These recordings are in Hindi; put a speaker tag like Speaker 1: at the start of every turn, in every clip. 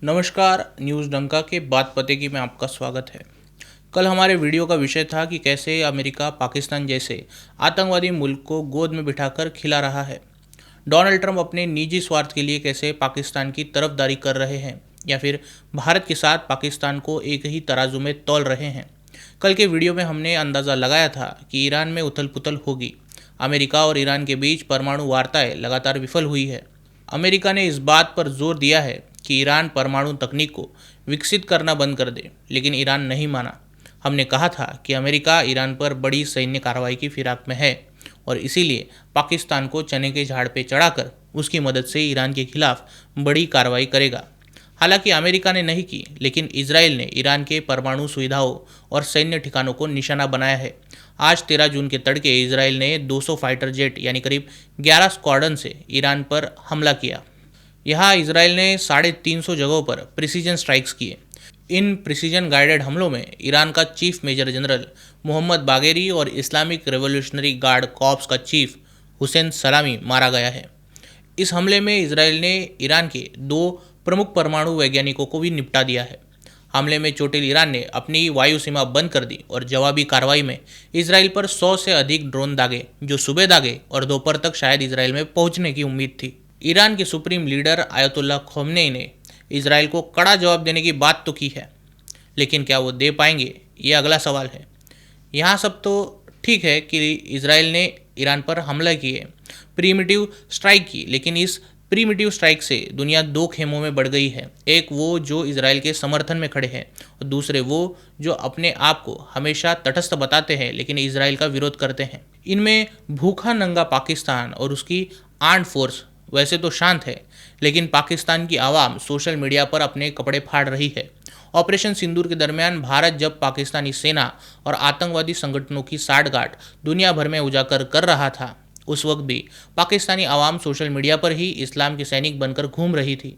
Speaker 1: नमस्कार, न्यूज़ डंका के बात पते की में आपका स्वागत है। कल हमारे वीडियो का विषय था कि कैसे अमेरिका पाकिस्तान जैसे आतंकवादी मुल्क को गोद में बिठाकर खिला रहा है। डोनाल्ड ट्रंप अपने निजी स्वार्थ के लिए कैसे पाकिस्तान की तरफदारी कर रहे हैं या फिर भारत के साथ पाकिस्तान को एक ही तराजू में तौल रहे हैं। कल के वीडियो में हमने अंदाज़ा लगाया था कि ईरान में उथल पुथल होगी। अमेरिका और ईरान के बीच परमाणु वार्ताएं लगातार विफल हुई है। अमेरिका ने इस बात पर जोर दिया है कि ईरान परमाणु तकनीक को विकसित करना बंद कर दे, लेकिन ईरान नहीं माना। हमने कहा था कि अमेरिका ईरान पर बड़ी सैन्य कार्रवाई की फिराक में है और इसीलिए पाकिस्तान को चने के झाड़ पर चढ़ाकर उसकी मदद से ईरान के खिलाफ बड़ी कार्रवाई करेगा। हालांकि अमेरिका ने नहीं की, लेकिन इजराइल ने ईरान के परमाणु सुविधाओं और सैन्य ठिकानों को निशाना बनाया है। आज 13 जून के तड़के इजराइल ने 200 फाइटर जेट यानी करीब 11 स्क्वाड्रन से ईरान पर हमला किया। यहाँ इजराइल ने 350 जगहों पर प्रिसीजन स्ट्राइक्स किए। इन प्रिसीजन गाइडेड हमलों में ईरान का chief major general Mohammad Bagheri और इस्लामिक रेवोल्यूशनरी गार्ड कॉर्प्स का चीफ हुसैन सलामी मारा गया है। इस हमले में इजराइल ने ईरान के 2 प्रमुख परमाणु वैज्ञानिकों को भी निपटा दिया है। हमले में चोटिल ईरान ने अपनी वायु सीमा बंद कर दी और जवाबी कार्रवाई में इजराइल पर 100 से अधिक ड्रोन दागे, जो सुबह दागे और दोपहर तक शायद इजराइल में पहुंचने की उम्मीद थी। ईरान के सुप्रीम लीडर आयतुल्लाह खोमेनी ने इजराइल को कड़ा जवाब देने की बात तो की है, लेकिन क्या वो दे पाएंगे, ये अगला सवाल है। यहाँ सब तो ठीक है कि इजराइल ने ईरान पर हमला किए, प्रीमिटिव स्ट्राइक की, लेकिन इस प्रीमिटिव स्ट्राइक से दुनिया 2 खेमों में बढ़ गई है। एक वो जो इजराइल के समर्थन में खड़े हैं और दूसरे वो जो अपने आप को हमेशा तटस्थ बताते हैं लेकिन इजराइल का विरोध करते हैं। इनमें भूखा नंगा पाकिस्तान और उसकी आर्म्ड फोर्स वैसे तो शांत है, लेकिन पाकिस्तान की आवाम सोशल मीडिया पर अपने कपड़े फाड़ रही है। ऑपरेशन सिंदूर के दरमियान भारत जब पाकिस्तानी सेना और आतंकवादी संगठनों की साठगांठ दुनिया भर में उजागर कर रहा था, उस वक्त भी पाकिस्तानी आवाम सोशल मीडिया पर ही इस्लाम के सैनिक बनकर घूम रही थी।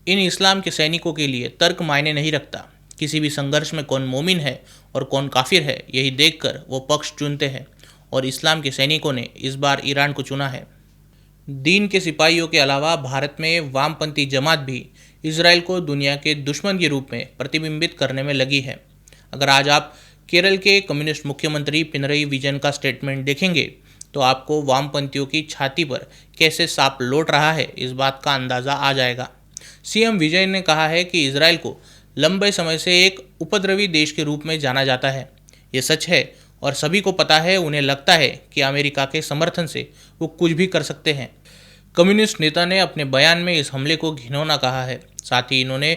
Speaker 1: इन इस्लाम के सैनिकों के लिए तर्क मायने नहीं रखता। किसी भी संघर्ष में कौन मोमिन है और कौन काफिर है, यही देखकर वो पक्ष चुनते हैं और इस्लाम के सैनिकों ने इस बार ईरान को चुना है। दीन के सिपाहियों के अलावा भारत में वामपंथी जमात भी इजराइल को दुनिया के दुश्मन के रूप में प्रतिबिंबित करने में लगी है। अगर आज आप केरल के कम्युनिस्ट मुख्यमंत्री पिनरई विजयन का स्टेटमेंट देखेंगे तो आपको वामपंथियों की छाती पर कैसे सांप लौट रहा है, इस बात का अंदाज़ा आ जाएगा। सीएम विजयन ने कहा है कि इजराइल को लंबे समय से एक उपद्रवी देश के रूप में जाना जाता है। ये सच है और सभी को पता है। उन्हें लगता है कि अमेरिका के समर्थन से वो कुछ भी कर सकते हैं। कम्युनिस्ट नेता ने अपने बयान में इस हमले को घिनौना कहा है। साथ ही इन्होंने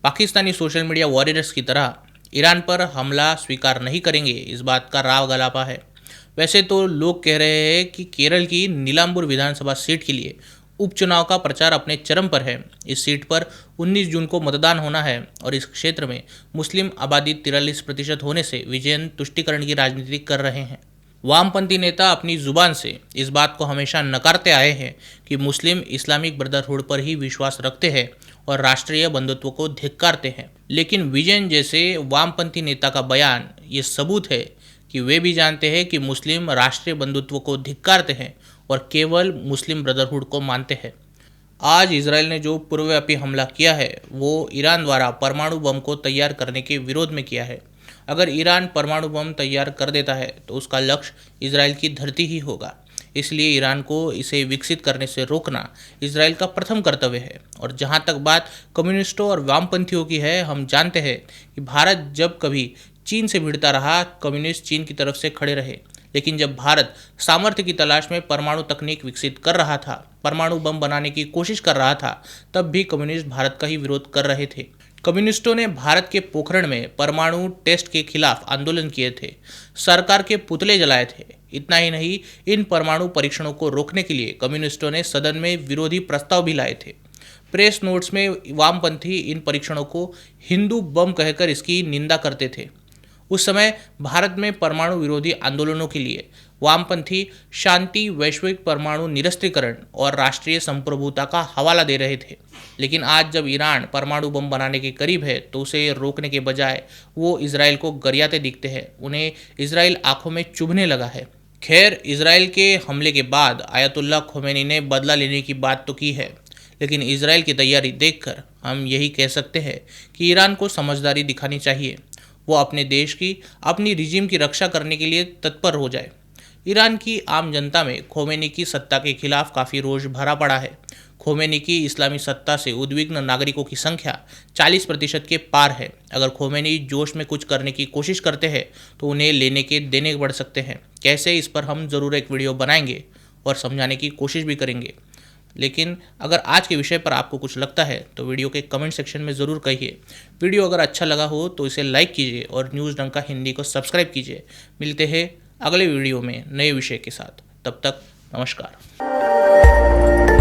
Speaker 1: पाकिस्तानी सोशल मीडिया वॉरियर्स की तरह ईरान पर हमला स्वीकार नहीं करेंगे, इस बात का राव गलापा है। वैसे तो लोग कह रहे हैं कि केरल की नीलांबूर विधानसभा सीट के लिए उपचुनाव का प्रचार अपने चरम पर है। इस सीट पर 19 जून को मतदान होना है और इस क्षेत्र में मुस्लिम आबादी 43% होने से विजयन तुष्टीकरण की राजनीति कर रहे हैं। वामपंथी नेता अपनी जुबान से इस बात को हमेशा नकारते आए हैं कि मुस्लिम इस्लामिक ब्रदरहुड पर ही विश्वास रखते हैं और राष्ट्रीय बंधुत्व को धिक्कारते हैं। लेकिन विजयन जैसे वामपंथी नेता का बयान ये सबूत है कि वे भी जानते हैं कि मुस्लिम राष्ट्रीय बंधुत्व को धिक्कारते हैं और केवल मुस्लिम ब्रदरहुड को मानते हैं। आज इजराइल ने जो पूर्वव्यापी हमला किया है वो ईरान द्वारा परमाणु बम को तैयार करने के विरोध में किया है। अगर ईरान परमाणु बम तैयार कर देता है तो उसका लक्ष्य इजराइल की धरती ही होगा। इसलिए ईरान को इसे विकसित करने से रोकना इजराइल का प्रथम कर्तव्य है। और जहाँ तक बात कम्युनिस्टों और वामपंथियों की है, हम जानते हैं कि भारत जब कभी चीन से भिड़ता रहा, कम्युनिस्ट चीन की तरफ से खड़े रहे। लेकिन जब भारत सामर्थ्य की तलाश में परमाणु तकनीक विकसित कर रहा था, परमाणु बम बनाने की कोशिश कर रहा था, तब भी कम्युनिस्ट भारत का ही विरोध कर रहे थे। कम्युनिस्टों ने भारत के पोखरण में परमाणु टेस्ट के खिलाफ आंदोलन किए थे, सरकार के पुतले जलाए थे। इतना ही नहीं, इन परमाणु परीक्षणों को रोकने के लिए कम्युनिस्टों ने सदन में विरोधी प्रस्ताव भी लाए थे। प्रेस नोट्स में वामपंथी इन परीक्षणों को हिंदू बम कहकर इसकी निंदा करते थे। उस समय भारत में परमाणु विरोधी आंदोलनों के लिए वामपंथी शांति, वैश्विक परमाणु निरस्त्रीकरण और राष्ट्रीय संप्रभुता का हवाला दे रहे थे। लेकिन आज जब ईरान परमाणु बम बनाने के करीब है तो उसे रोकने के बजाय वो इजराइल को गरियाते दिखते हैं। उन्हें इजराइल आंखों में चुभने लगा है। खैर, इजराइल के हमले के बाद आयतुल्लाह खोमेनी ने बदला लेने की बात तो की है, लेकिन इजराइल की तैयारी देखकर हम यही कह सकते हैं कि ईरान को समझदारी दिखानी चाहिए। वो अपने देश की, अपनी रिजीम की रक्षा करने के लिए तत्पर हो जाए। ईरान की आम जनता में खोमेनी की सत्ता के खिलाफ काफ़ी रोष भरा पड़ा है। खोमेनी की इस्लामी सत्ता से उद्विग्न नागरिकों की संख्या 40% के पार है। अगर खोमेनी जोश में कुछ करने की कोशिश करते हैं तो उन्हें लेने के देने पड़ सकते हैं। कैसे, इस पर हम ज़रूर एक वीडियो बनाएंगे और समझाने की कोशिश भी करेंगे। लेकिन अगर आज के विषय पर आपको कुछ लगता है तो वीडियो के कमेंट सेक्शन में ज़रूर कहिए। वीडियो अगर अच्छा लगा हो तो इसे लाइक कीजिए और न्यूज़ डंका हिंदी को सब्सक्राइब कीजिए। मिलते हैं अगले वीडियो में नए विषय के साथ। तब तक नमस्कार।